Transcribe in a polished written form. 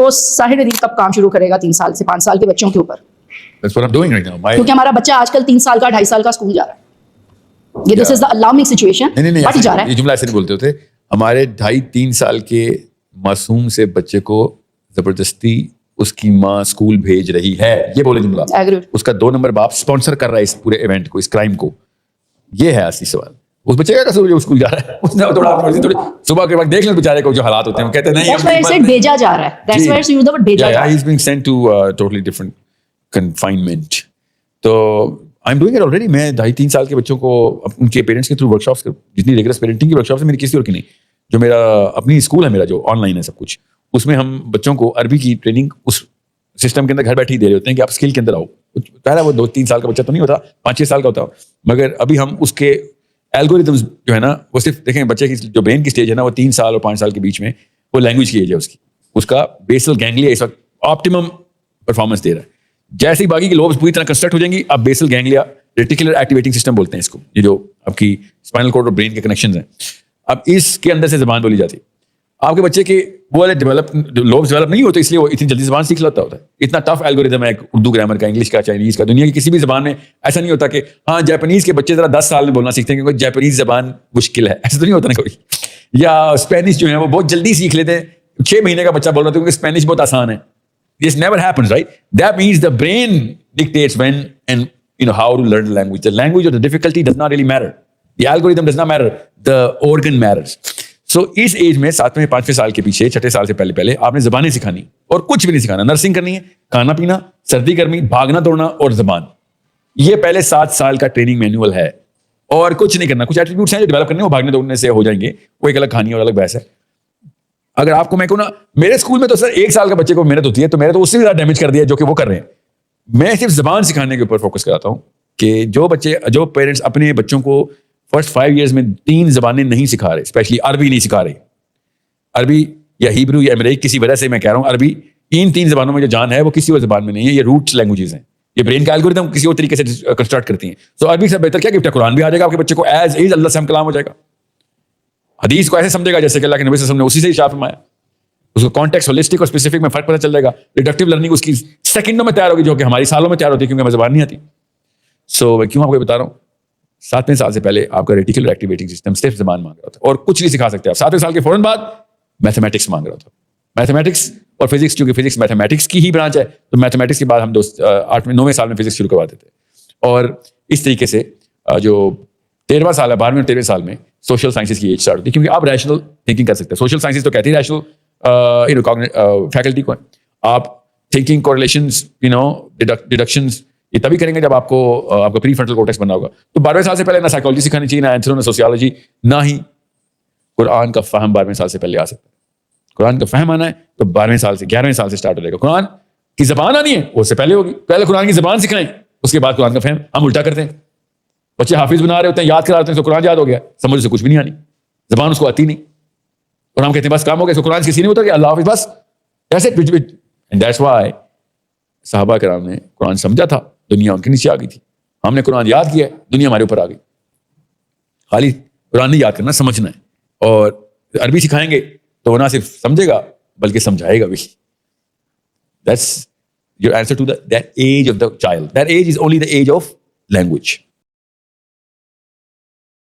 تو ساحر ندیم کب کام شروع کرے گا 3 سال سے 5 سال کے بچوں کے اوپر؟ That's what I'm doing right now. کیونکہ ہمارا بچہ آج کل 3 سال کا 2.5 سال کا اسکول جا رہا ہے. یہ دس از دا الارمنگ سچویشن. بٹ جا رہا ہے. یہ جملہ ایسے نہیں بولتے ہوتے. ہمارے 2.5-3 سال کے معصوم سے بچے کو زبردستی اس کی ماں اسکول بھیج رہی ہے, یہ بولے جملہ. اس کا 2 نمبر باپ اسپانسر کر رہا ہے اس پورے ایونٹ کو, اس کرائم کو. یہ ہے اصلی سوال. اس بچے کا قصور جو اسکول جا رہا ہے, اس نے تھوڑا صبح کے وقت دیکھ لیں بیچارے کو جو حالات ہوتے ہیں, وہ کہتے ہیں نہیں بھیجا جا رہا ہے. That's why it's used the word بھیجا جا رہا ہے. He's being sent to totally different confinement. تو I'm doing it already. میں 2.5-3 سال کے بچوں کو ان کے پیرنٹس کے تھرو ورک شاپس, جتنی ریگولر پیرنٹنگ کی ورک شاپس میری کسی اور کی نہیں, جو میرا اپنی اسکول ہے, میرا جو آن لائن ہے سب کچھ, اس میں ہم بچوں کو عربی کی ٹریننگ اس سسٹم کے اندر گھر بیٹھے ہی دے رہے ہوتے ہیں کہ آپ اسکل کے اندر آؤ. پہلا وہ 2-3 سال کا بچہ تو نہیں ہوتا, 5-6 سال کا ہوتا, مگر ابھی ہم اس کے الگوریتمز جو ہے نا, وہ صرف دیکھیں بچے کی جو برین کی اسٹیج ہے نا, وہ 3 سال اور 5 سال کے بیچ میں وہ لینگویج کی ایج ہے اس کا بیسل گینگلیا اس وقت آپٹیمم پرفارمنس دے رہا ہے. جیسے ہی باقی کی لوبس پوری طرح کنسٹرکٹ ہو جائیں گی, اب basal ganglia reticular activating system بولتے ہیں اس کو, یہ جو آپ کی اسپائنل کارڈ اور برین کے کنیکشنز ہیں, اب اس کے اندر سے زبان بولی جاتی ہے. آپ کے بچے کے وہ والے لوبس ڈیولپ نہیں ہوتے, اس لیے وہ اتنی جلدی زبان سیکھ لیتا ہوتا ہے. اتنا ٹف الگوریتم ہے اردو گرامر کا, انگلش کا, چائنیز کا, دنیا کی کسی بھی زبان میں ایسا نہیں ہوتا کہ ہاں جاپنیز کے بچے ذرا 10 سال میں بولنا سیکھتے ہیں کیونکہ جاپنیز زبان مشکل ہے, ایسا تو نہیں ہوتا نا کوئی. یا اسپینش جو ہے وہ بہت جلدی سیکھ لیتے ہیں, 6 مہینے کا بچہ بول رہا ہے کیونکہ اسپینش بہت آسان ہے. This never happens, right? That means the brain dictates when and how to learn the language. The language or the difficulty does not really matter. The algorithm does not matter. The organ matters. So اس age میں 7ویں 5ویں سال کے پیچھے 6 سال سے پہلے آپ نے زبانیں سکھانی اور کچھ بھی نہیں سکھانا. نرسنگ کرنی ہے, کھانا پینا, سردی گرمی, بھاگنا دوڑنا اور زبان. یہ پہلے 7 سال کا ٹریننگ مینوئل ہے اور کچھ نہیں کرنا. کچھ ایٹریبیوٹس ہیں جو ڈیولپ کرنے, وہ بھاگنے دوڑنے سے ہو جائیں گے, وہ ایک الگ کہانی اور الگ بحث ہے. اگر آپ کو میں کہوں نا, میرے اسکول میں تو سر 1 سال کا بچے کو محنت ہوتی ہے, تو میں نے تو اس سے بھی زیادہ ڈیمیج کر دیا جو کہ وہ کر رہے ہیں. میں صرف زبان سکھانے کے اوپر فوکس کراتا ہوں کہ جو پیرنٹس اپنے بچوں کو فرسٹ 5 ایئرس میں 3 زبانیں نہیں سکھا رہے, اسپیشلی عربی نہیں سکھا رہے, عربی یا ہیبرو یا امریک, کسی وجہ سے میں کہہ رہا ہوں عربی, ان 3 زبانوں میں جو جان ہے وہ کسی اور زبان میں نہیں ہے. یہ روٹ لینگویجز ہیں, یہ برین کا الگوریتم کسی اور طریقے سے کنسٹرکٹ کرتی ہیں. تو عربی سے بہتر کیا کہ قرآن بھی آ جائے گا آپ کے بچے کو, ایز از اللہ سے ہم کلام ہو جائے گا. حدیث کو ایسے سمجھے گا جیسے کہ اللہ کے نبی صلی اللہ علیہ وسلم نے اسی سے اشارہ فرمایا. اس کو کانٹیکس ہولسٹک اور اسپیسیفک میں فرق پتہ چل جائے گا. ریڈکٹیو لرننگ اس کی سیکنڈوں میں تیار ہوگی, جو کہ ہماری سالوں میں تیار ہوتی ہے کیونکہ ہمیں زبان نہیں آتی. سو میں کیوں آپ کو بتا رہا ہوں, 7ویں سال سے پہلے آپ کا ریٹیکولر ایکٹیویٹنگ سسٹم صرف زبان مانگ رہا تھا اور کچھ نہیں سکھا سکتے آپ. 7ویں سال کے فوراً بعد میتھمیٹکس مانگ رہا تھا. میتھمیٹکس اور فزکس, چونکہ فزکس میتھمیٹکس کی ہی برانچ ہے, تو میتھمیٹکس کے بعد ہم 8ویں 9ویں سال میں فزکس شروع کرواتے تھے. اور اس طریقے سے جو 13واں سال ہے, 12ویں اور 13ویں سال میں سوشل سائنسز کی ایج اسٹارٹ ہوتی ہے, کیونکہ آپ ریشنل تھنکنگ کر سکتے ہیں. سوشل سائنسز تو کہتی ہے ریشنل فیکلٹی کو, آپ تھنکنگ کوریلیشنز ڈیڈکشنز یہ تبھی کریں گے جب آپ کا پری فرنٹل کورٹیکس بنا ہوگا. تو 12ویں سال سے پہلے نہ سائیکالوجی سکھانی چاہیے, نہ اینتھرو, نہ سوسیالوجی, نہ ہی قرآن کا فہم 12ویں سال سے پہلے آ سکتا ہے. قرآن کا فہم آنا ہے تو 12ویں سال سے 11ویں سال سے اسٹارٹ ہو جائے گا. قرآن کی زبان آنی ہے وہ سے پہلے ہوگی. پہلے قرآن کی زبان سکھائیں, اس کے بعد قرآن کا فہم. ہم الٹا کرتے ہیں, بچے حافظ بنا رہے ہوتے ہیں, یاد کرا رہے ہیں, تو قرآن یاد ہو گیا, سمجھ سے کچھ بھی نہیں آنی, زبان اس کو آتی نہیں, اور ہم کہتے ہیں بس کام ہو گیا. قرآن کسی نہیں ہوتا کہ اللہ حافظ بس ایسے. اینڈ دیٹس وائی صحابہ کرام نے قرآن سمجھا تھا, دنیا ان کے نیچے آ گئی تھی. ہم نے قرآن یاد کیا ہے, دنیا ہمارے اوپر آ گئی. خالی قرآن نہیں یاد کرنا, سمجھنا ہے. اور عربی سکھائیں گے تو وہ نہ صرف سمجھے گا بلکہ سمجھائے گا بھی. That's your answer to that age of the child. That age is only the age of language.